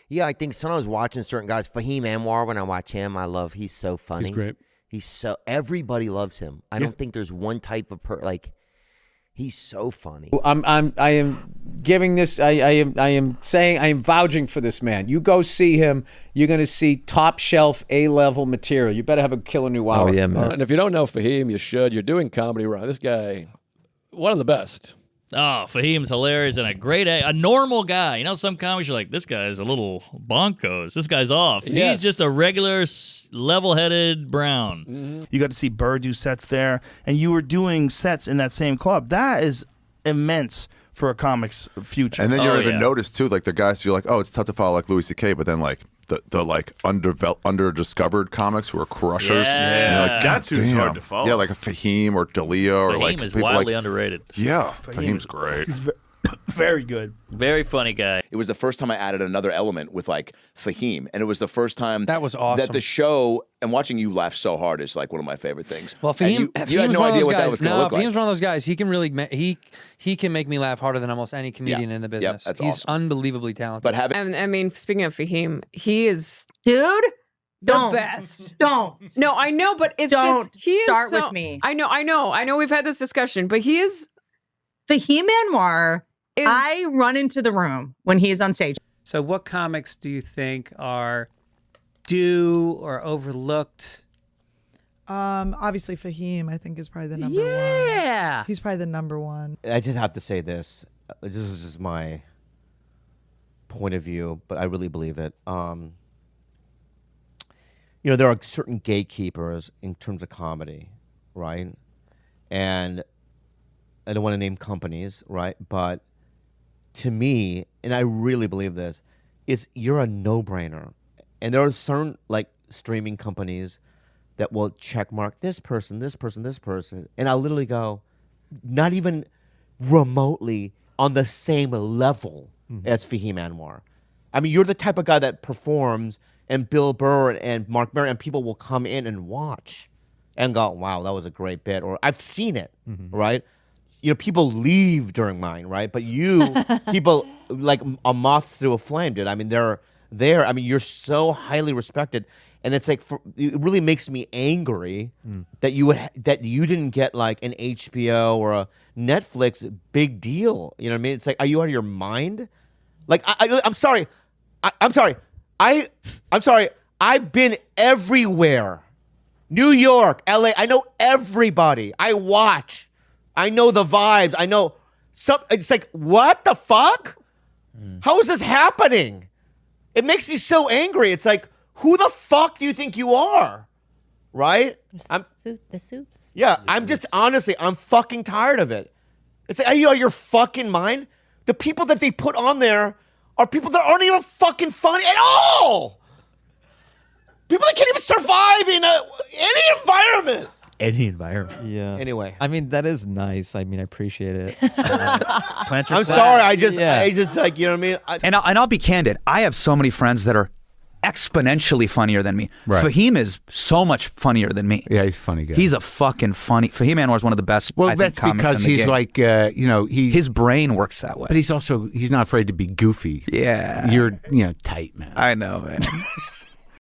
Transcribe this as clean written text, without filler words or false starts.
Yeah, I think sometimes watching certain guys, Fahim Anwar, when I watch him, he's so funny. He's great. Everybody loves him. I don't think there's one type of he's so funny. I am giving this. I am vouching for this man. You go see him. You're going to see top shelf A-level material. You better have a killer new hour. Oh yeah, man. And if you don't know Fahim, you should. You're doing comedy wrong. This guy, one of the best. Oh, Fahim's hilarious and a normal guy. You know, some comics are like, this guy's a little bonkos. This guy's off. Yes. He's just a regular, level-headed Brown. Mm-hmm. You got to see Burr do sets there, and you were doing sets in that same club. That is immense for a comic's future. And then you don't even notice too, like the guys feel like, oh, it's tough to follow like Louis C.K., but then like the like underdiscovered comics who are crushers. Yeah. Like, That's who's hard to follow. Yeah, like a Fahim or D'Elia or like Fahim is people wildly like, underrated. Yeah, Fahim's great. He's very good. Very funny guy. It was the first time I added another element with like Fahim, and it was the first time that was awesome. That the show and watching you laugh so hard is like one of my favorite things. Well, Fahim, you had no idea what that was going to look like. Fahim's one of those guys. He can really he can make me laugh harder than almost any comedian in the business. That's He's awesome. unbelievably talented. But having, I mean, speaking of Fahim, he is dude. the best. Don't. No, I know, but it's Don't just he is start so, with me. I know. We've had this discussion, but he is. Fahim Anwar. I run into the room when he is on stage. So what comics do you think are due or overlooked? Obviously Fahim, I think, is probably the number one. Yeah. He's probably the number one. I just have to say this. This is just my point of view, but I really believe it. You know, there are certain gatekeepers in terms of comedy, right? And I don't want to name companies, right? But to me, and I really believe this, is you're a no-brainer. And there are certain like streaming companies that will check mark this person, this person, this person. And I'll literally go, not even remotely on the same level as Fahim Anwar. I mean, you're the type of guy that performs, and Bill Burr and Marc Maron, and people will come in and watch and go, wow, that was a great bit. Or I've seen it, right? You know, people leave during mine, right? But you, people like a moth through a flame, dude. I mean, they're there. I mean, you're so highly respected. And it's like, it really makes me angry that you didn't get like an HBO or a Netflix big deal. You know what I mean? It's like, are you out of your mind? Like, I'm sorry. I'm sorry. I'm sorry. I've been everywhere. New York, LA. I know everybody. I watch. I know the vibes. I know some. It's like, what the fuck? How is this happening? It makes me so angry. It's like, who the fuck do you think you are? Right? The suits. Yeah, I'm just, honestly, I'm fucking tired of it. It's like, are you out of your fucking mind? The people that they put on there are people that aren't even fucking funny at all. People that can't even survive in any environment. any environment. Yeah. Anyway. I mean, that is nice. I mean, I appreciate it. I'm sorry. I just like, you know what I mean? And I'll be candid. I have so many friends that are exponentially funnier than me. Right. Fahim is so much funnier than me. Yeah, he's a funny guy. He's a fucking funny. Fahim Anwar is one of the best. Well, I think, that's comics because in the he's game. like, you know, his brain works that way. But he's not afraid to be goofy. Yeah, you're tight, man. I know, man.